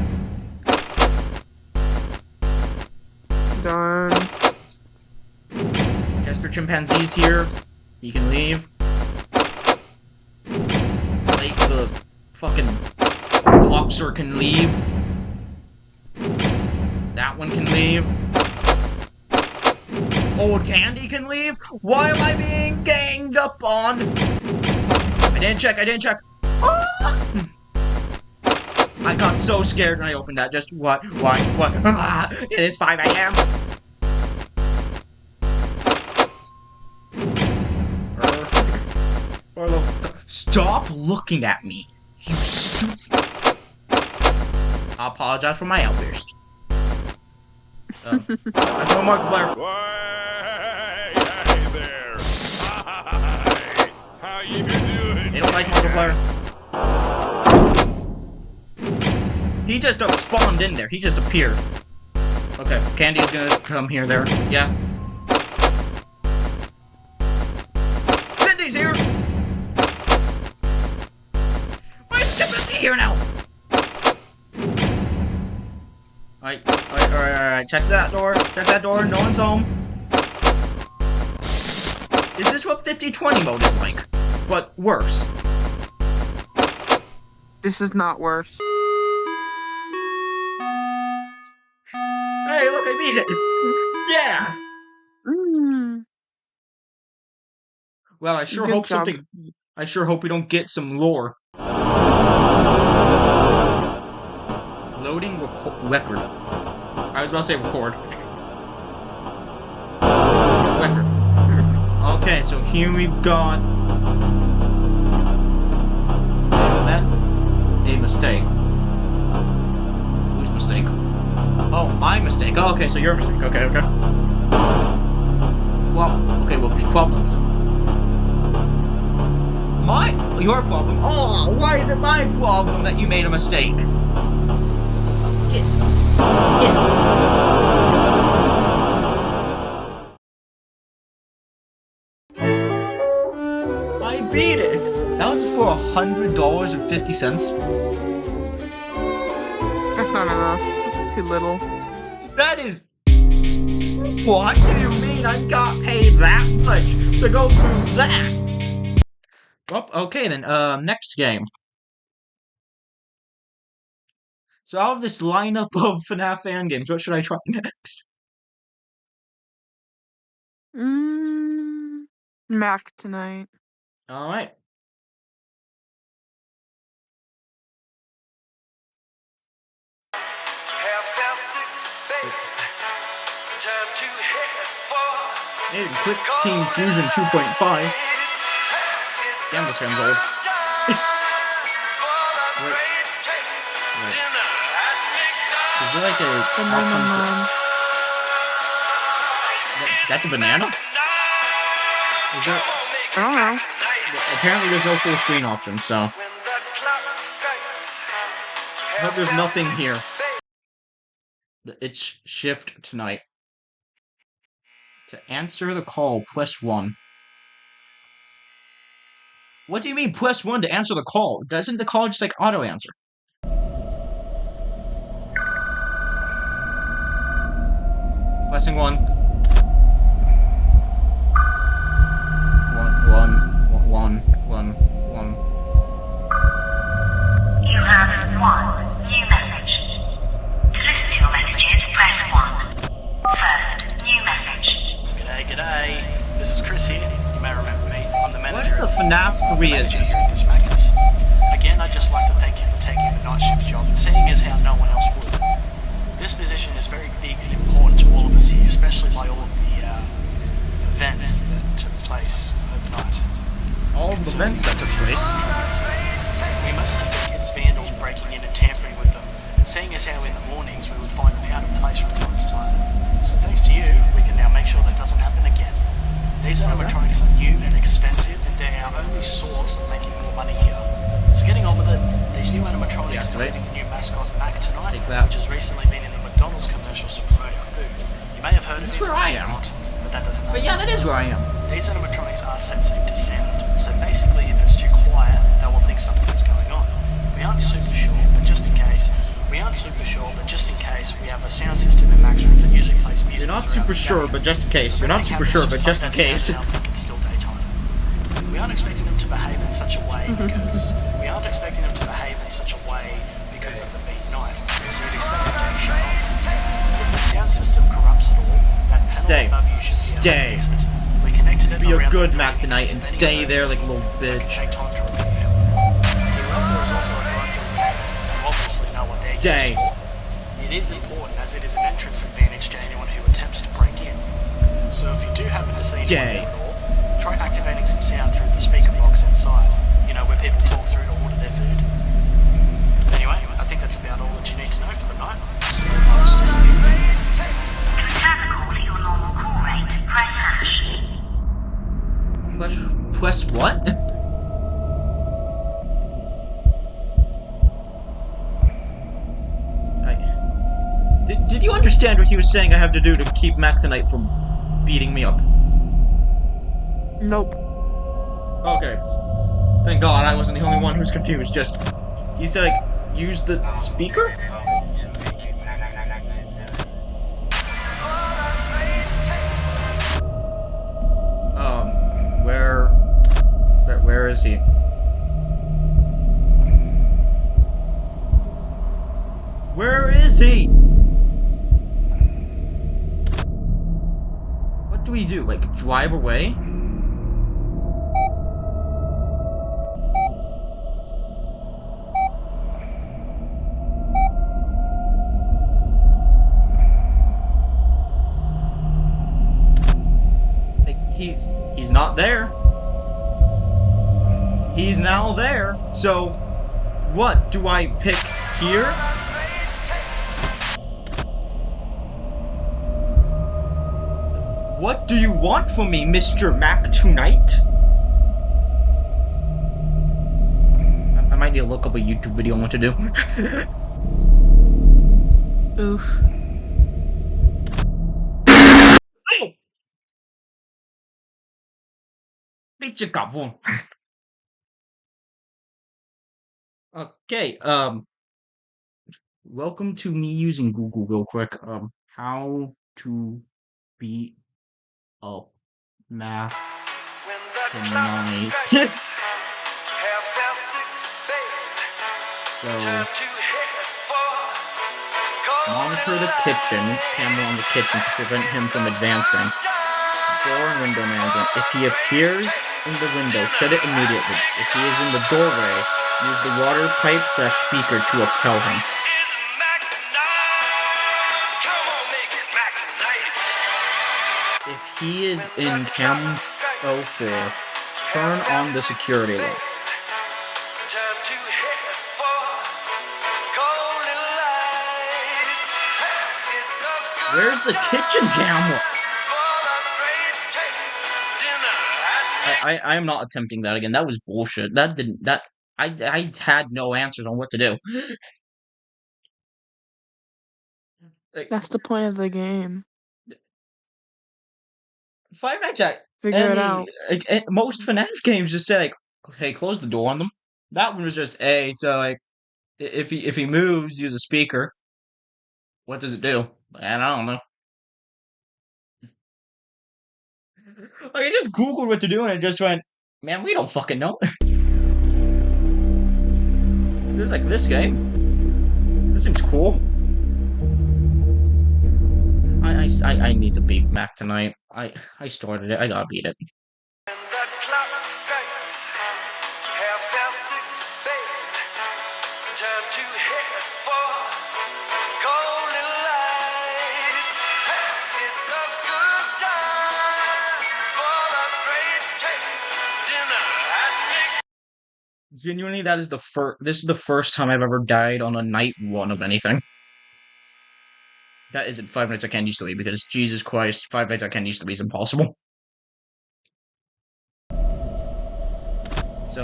Darn. Chester Chimpanzee's here. He can leave. Blake the fucking boxer can leave. That one can leave. Old Candy can leave? Why am I being ganged up on? I didn't check. I got so scared when I opened that. Just what? Ah, it is 5 a.m. Stop looking at me, you stupid. I apologize for my outburst. There's no Markiplier. Hey there. Hi. How you doing? They don't like Markiplier. He just spawned in there. He just appeared. Okay, Candy's gonna come here, there. Yeah. Cindy's here! Why is Timothy here now? Alright. Check that door. No one's home. Is this what 50-20 mode is like? But worse. This is not worse. Hey, look, I beat it! Yeah! Well, I sure Good hope job. something... I sure hope we don't get some lore. Loading record. I was about to say record. Record. Okay, so here we've got... That... a mistake. Whose mistake? Oh, my mistake. Oh, okay, so your mistake. Okay. Problem. Okay, well, whose problem is it? Your problem? Oh, why is it my problem that you made a mistake? Get. I beat it! That was for $100.50. That's not enough. That's too little. That is... What do you mean I got paid that much to go through that? Well, okay then, next game. So out of this lineup of FNAF fan games, what should I try next? Mac tonight. Alright. Hey, click Team Fusion 2.5. Damn, this game's old. Wait. Is there like a... That's a banana? Is there... I don't know. Apparently there's no full screen option, so... I hope there's nothing here. It's shift tonight. To answer the call, press 1. What do you mean, press 1 to answer the call? Doesn't the call just, like, auto-answer? Pressing 1. 1. You have one new message. To listen to your messages, press 1. First, new message. G'day. This is Chris here. You may remember me. I'm the manager What the FNAF 3 is manager this? here at this Magnus. Again, I'd just like to thank you for taking the night shift job, seeing as how no one else would. This position is very big and important to all of us here, especially by all of the events that took place overnight. All of the events that took place. We mostly think it's vandals breaking in and tampering with them, seeing as how in the mornings we would find them out of place from time to time. So thanks to you, we can now make sure that doesn't happen again. These animatronics are new and expensive, and they're our only source of making more money here. So getting on with it, these new animatronics, including the new mascot Mac tonight, which has recently been in the McDonald's commercials to promote our food. You may have heard of it, where I am. but that doesn't matter. But yeah, that is where I am. These animatronics are sensitive to sound, so basically if it's too quiet, they will think something's going on. We aren't super sure, but just in case, we have a sound system in Mac's room that usually plays music. You're not super sure, but just in case. You're not super sure, but just in case. I think it's still daytime. We aren't expecting them to behave in such a way because of it being night, so we'd expect them to be shut off. If Stay. above you should be a Stay. home visit. We connected it Be a around good the Mac building tonight in and case of stay any there like a emergencies little that can bitch. take time to repair. To your left, there is also a drive-through window. Obviously, no one there Stay. used it. It is important as it is an entrance advantage to anyone who attempts to break in. So if you do happen to see anyone Stay. there at all, try activating some sound through the speaker box outside. You know, where people talk through to order their food. Anyway, I think that's about all that you need to know for the night. So I'll see you. To return the call at your normal call rate, press hash. Press what? Did you understand what he was saying I have to do to keep Mac tonight from beating me up? Nope. Okay. Thank God I wasn't the only one who's confused. Just, he said like, use the speaker? Where is he? Where is he? What do we do? Like, drive away? Like, he's not there. He's now there. So, what do I pick here? What do you want from me, Mr. Mac, tonight? I might need to look up a YouTube video on what to do. Oof. Bitch, got one. Okay, welcome to me using Google real quick. How to beat up Mac tonight. So, monitor the kitchen, camera on the kitchen to prevent him from advancing. Door and window management. If he appears in the window, shut it immediately. If he is in the doorway, use the water pipe / speaker to tell him. If he is in Cam 04, turn on the security light. Where's the kitchen camera? I am not attempting that again. That was bullshit. I had no answers on what to do. Like, That's the point of the game. Five Nights at Figure it out. most FNAF games just say like, hey, close the door on them. That one was just A, so like if he moves, use a speaker. What does it do? And I don't know. Like, I just Googled what to do and it just went, man, we don't fucking know. There's like this game. This seems cool. I need to beat Mac tonight. I started it. I gotta beat it. Genuinely, that is the first. This is the first time I've ever died on a night one of anything. That isn't Five Nights at Ken used to be, because Jesus Christ, Five Nights at Ken used to be impossible. So.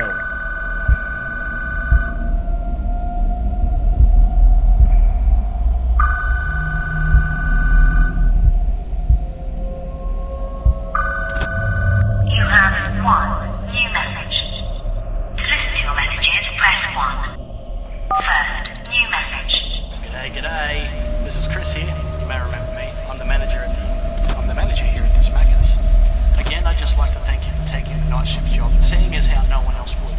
You have one new message. To listen to your messages, press 1. First, new message. G'day. This is Chris here. You may remember me. I'm the manager here at this Macca's. Again, I'd just like to thank you for taking the night shift job, seeing as how no one else would.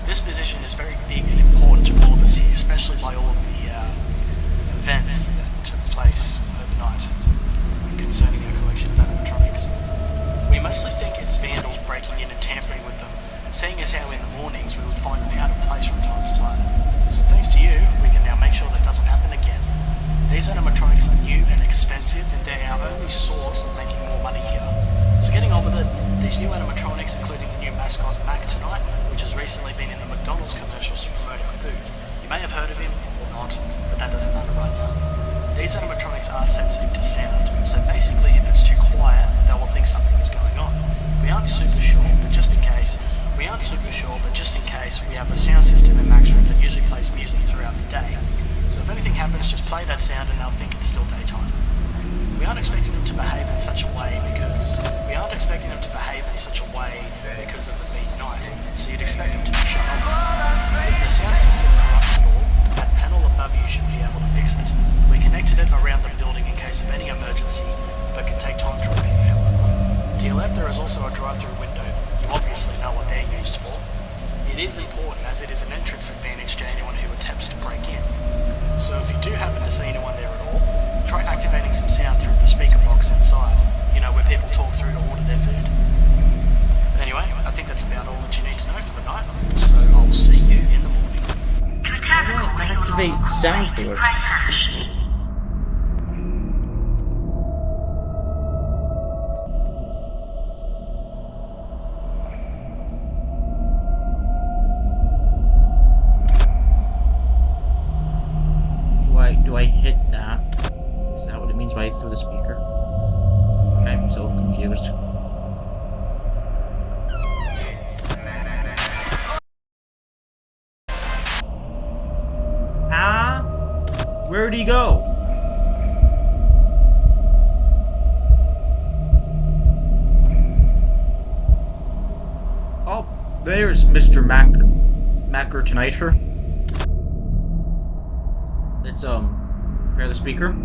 This position is very big and important to all of us here, especially by all of the events that took place overnight concerning our collection These animatronics are new and expensive, and they're our only source of making more money here. So getting on with it, these new animatronics, including the new mascot Mac tonight, which has recently been in the McDonald's commercials to promote our food. You may have heard of him or not, but that doesn't matter right now. These animatronics are sensitive to sound, so basically if it's too quiet, they will think something is going on. We aren't super sure, but just in case, we have a sound system in Mac's room that usually plays music throughout the day. So if anything happens, just play that sound and they'll think it's still daytime. We aren't expecting them to behave in such a way because of it being night, so you'd expect them to be shut off. If the sound system corrupts at all, that panel above you should be able to fix it. We connected it around the building in case of any emergency, but can take time to repair, however. To your left there is also a drive-through window. You obviously know what they're used for. It is important as it is an entrance advantage to anyone who attempts to break in. So if you do happen to see anyone there at all, try activating some sound through the speaker box inside, you know, where people talk through to order their food. But anyway, I think that's about all that you need to know for the night, so I'll see you in the morning. To return the call, you will Activate log sound on, through it. press hash. Do I hit that? Is that what it means by through the speaker? Okay, I'm so confused. Where'd he go? Oh, there's Mr. Macker Toniter. Let's prepare the speaker.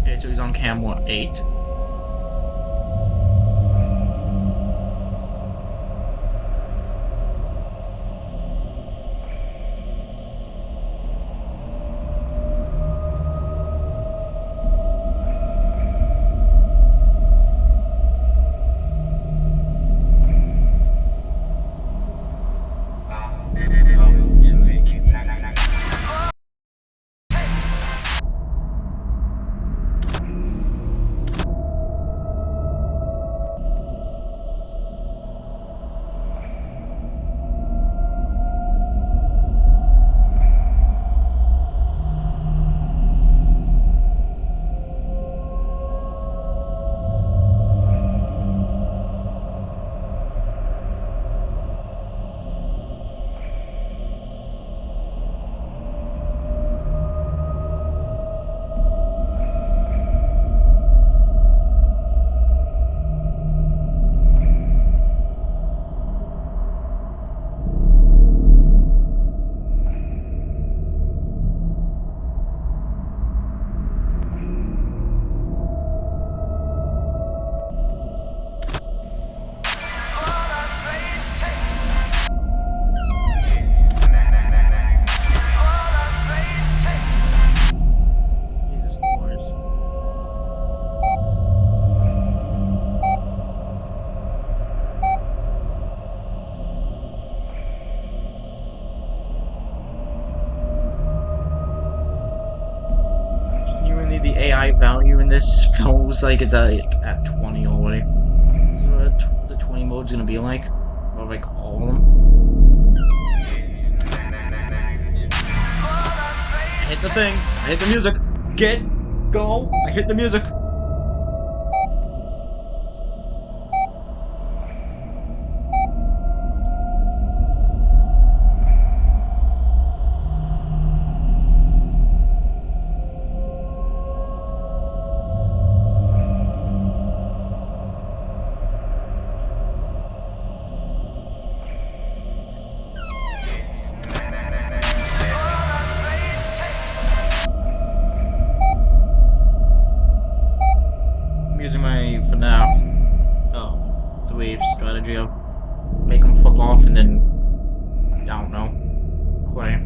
Okay, so he's on cam 8. Jesus Christ. Genuinely, the AI value in this feels like it's at 20 already. So what the 20 mode's gonna be like? What if I call them? I hit the thing. I hit the music. Go. I hit the music. I'm using my FNAF 3 strategy of make them flip off and then, I don't know, play.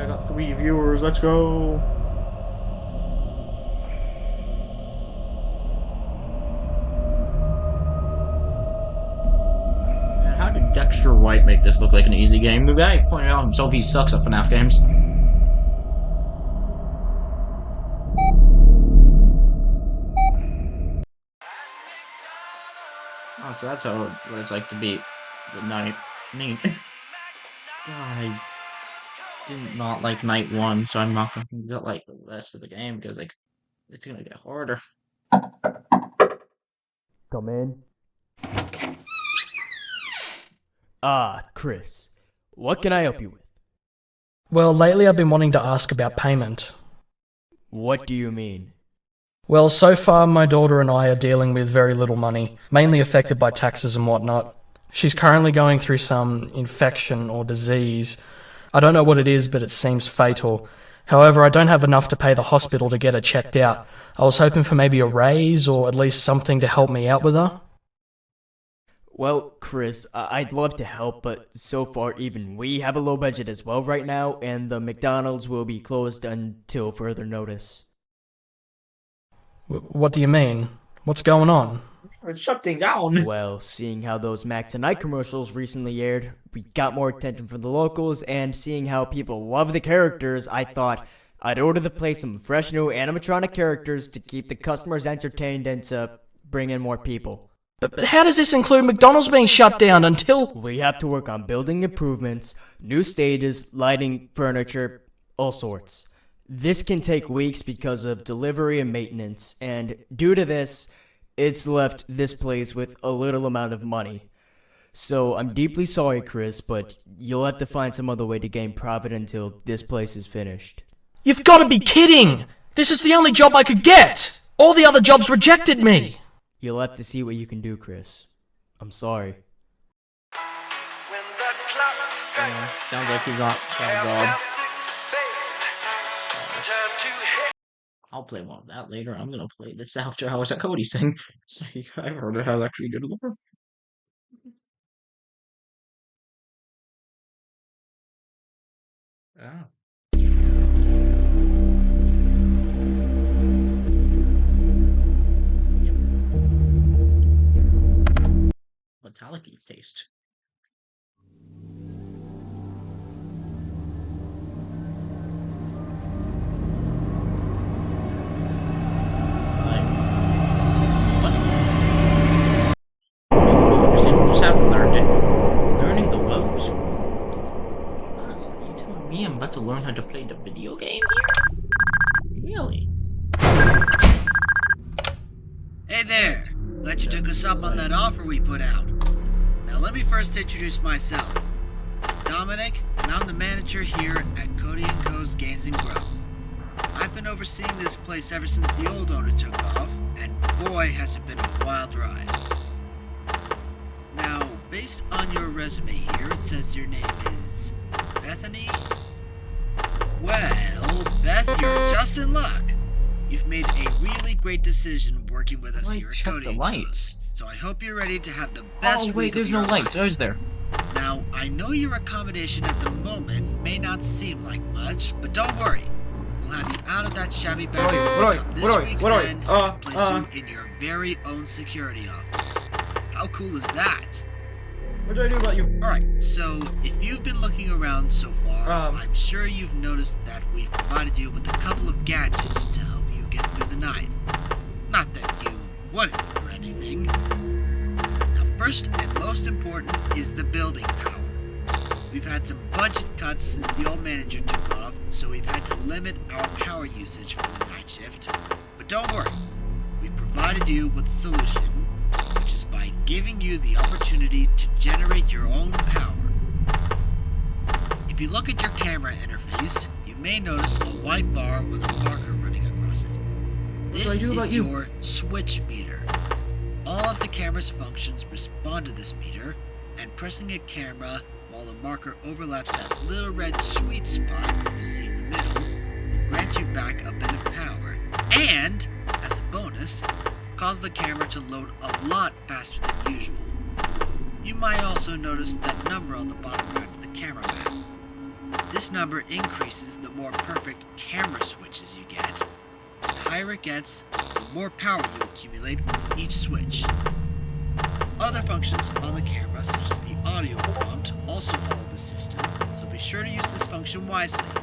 I got 3 viewers. Let's go. Man, how did Dexter White make this look like an easy game? The guy pointed out himself he sucks at FNAF games. Oh, so that's what it's like to beat the night. Neat. God, I did not like night 1, so I'm not going to like the rest of the game because like it's gonna get harder. Come in. Chris. What can I help you with? Well, lately I've been wanting to ask about payment. What do you mean? Well, so far my daughter and I are dealing with very little money, mainly affected by taxes and whatnot. She's currently going through some infection or disease. I don't know what it is, but it seems fatal. However, I don't have enough to pay the hospital to get her checked out. I was hoping for maybe a raise or at least something to help me out with her. Well, Chris, I'd love to help, but so far even we have a low budget as well right now, and the McDonald's will be closed until further notice. What do you mean? What's going on? It's shutting down. Well, seeing how those Mac Tonight commercials recently aired, we got more attention from the locals, and seeing how people love the characters, I thought I'd order the place some fresh new animatronic characters to keep the customers entertained and to bring in more people. But how does this include McDonald's being shut down until... We have to work on building improvements, new stages, lighting, furniture, all sorts. This can take weeks because of delivery and maintenance, and due to this, it's left this place with a little amount of money. So I'm deeply sorry, Chris, but you'll have to find some other way to gain profit until this place is finished. You've got to be kidding! This is the only job I could get! All the other jobs rejected me! You'll have to see what you can do, Chris. I'm sorry. Sounds like he's on a job. I'll play one of that later. I'm gonna play this after I was at Cody's thing. So I've heard it has actually good lore. Ah. Metallic-y taste. Just happened there, learning the ropes. Are you telling me I'm about to learn how to play the video game here? Really? Hey there! Glad you took us up on that offer we put out. Now let me first introduce myself. Dominic, and I'm the manager here at Cody & Co's Games & Grow. I've been overseeing this place ever since the old owner took off, and boy has it been a wild ride. Now, based on your resume here, it says your name is Bethany? Well, Beth, you're just in luck. You've made a really great decision working with us here at Check Cody the & lights. Co's, so I hope you're ready to have the best Oh wait, week there's of no your lights. life. Oh, is there? Now, I know your accommodation at the moment may not seem like much, but don't worry. We'll have you out of that shabby barrel come this week's end and place you in your very own security office. How cool is that? What do I do about you? Alright, so if you've been looking around so far, I'm sure you've noticed that we've provided you with a couple of gadgets to help you get through the night. Not that you wouldn't for anything. Now, first and most important is the building power. We've had some budget cuts since the old manager took off, so we've had to limit our power usage for the night shift. But don't worry, we've provided you with a solution, which is by giving you the opportunity to generate your own power. If you look at your camera interface, you may notice a white bar with a marker running across it. This is your switch meter. All of the camera's functions respond to this meter, and pressing a camera while the marker overlaps that little red sweet spot you see in the middle will grant you back a bit of power, and, as a bonus, cause the camera to load a lot faster than usual. You might also notice that number on the bottom right of the camera map. This number increases the more perfect camera switches you get. The higher it gets, the more power you accumulate with each switch. Other functions on the camera, such as the audio prompt, also follow the system, so be sure to use this function wisely.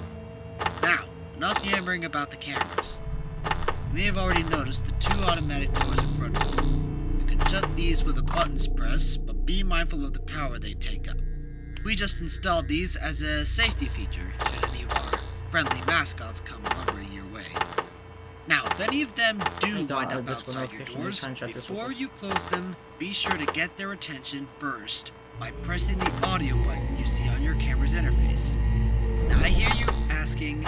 Now, enough yammering about the cameras. You may have already noticed the two automatic doors in front of you. You can shut these with a buttons press, but be mindful of the power they take up. We just installed these as a safety feature, should any of our friendly mascots come lumbering your way. Now, if any of them do wind up outside your doors, before you close them, be sure to get their attention first by pressing the audio button you see on your camera's interface. Now, I hear you asking,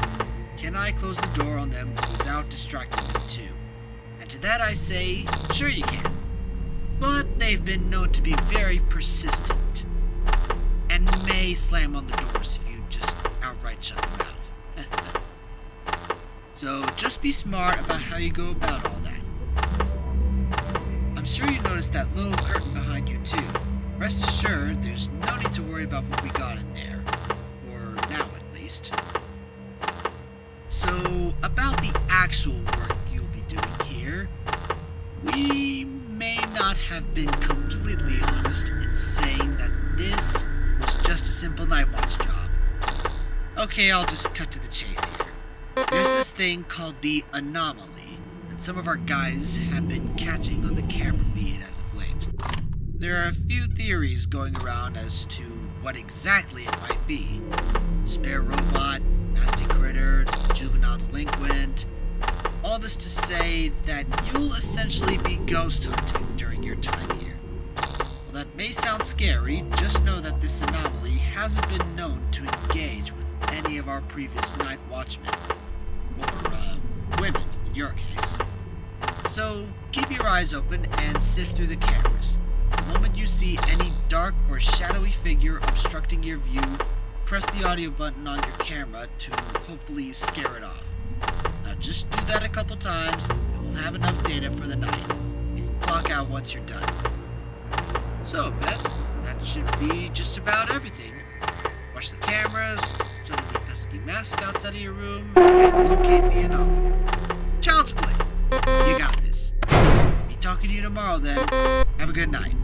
can I close the door on them without distracting them too? And to that I say, sure you can. But they've been known to be very persistent, and may slam on the doors if you just outright shut them out. So just be smart about how you go about all that. I'm sure you noticed that little curtain behind you too. Rest assured, there's no need to worry about what we got in there. For now at least. So, about the actual work you'll be doing here, we may not have been completely honest in saying that this was just a simple night watch job. Okay, I'll just cut to the chase here. There's this thing called the anomaly that some of our guys have been catching on the camera feed as of late. There are a few theories going around as to what exactly it might be. Spare robot, nasty critter, juvenile delinquent. All this to say that you'll essentially be ghost hunting during your time here. While that may sound scary, just know that this anomaly hasn't been known to engage with any of our previous night watchmen. Or, women, in your case. So, keep your eyes open and sift through the cameras. The moment you see any dark or shadowy figure obstructing your view, press the audio button on your camera to hopefully scare it off. Now just do that a couple times, and we'll have enough data for the night. You can clock out once you're done. So, Beth, that should be just about everything. Watch the cameras, shut the pesky mascots out of your room, and locate the anomaly. Child's play. You got this. Be talking to you tomorrow then. Have a good night.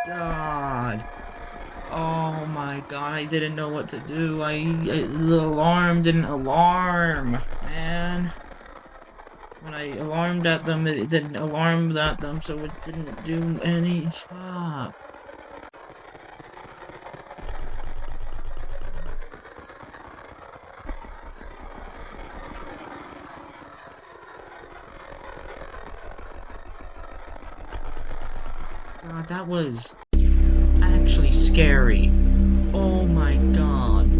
God. Oh my God, I didn't know what to do. The alarm didn't alarm, man. When I alarmed at them, it didn't alarm at them, so it didn't do any fuck. God, that was actually scary. Oh my God.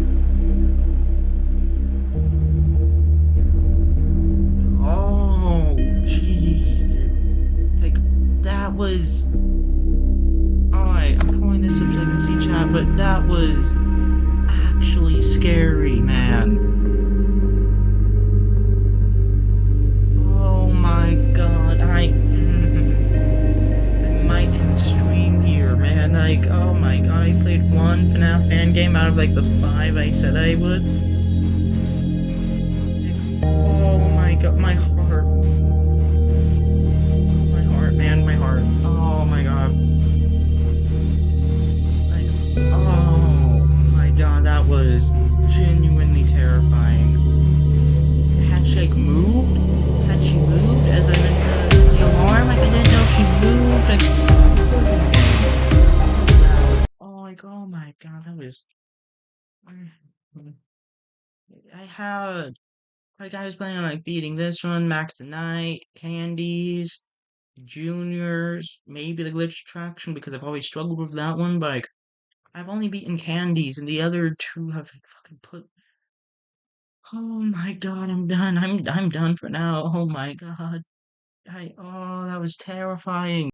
Oh, jeez. Like, that was... Alright, I'm pulling this up so I can see chat, but that was actually scary, man. Oh my I played one FNAF fan game out of like the 5 I said I would. Oh my god, my heart. My heart, man, my heart. Oh my god. Like, oh my god, that was genuinely terrifying. Had she like moved? Had she moved as I went to hit the alarm? Like I didn't know if she moved. Like what was it again? What was that? Oh like oh my god, that was I had like I was planning on like beating this one, Mac tonight, Candies, Juniors, maybe the glitch attraction because I've always struggled with that one, but like I've only beaten Candies and the other two have like fucking put oh my god, I'm done. I'm done for now. Oh my god. Oh that was terrifying.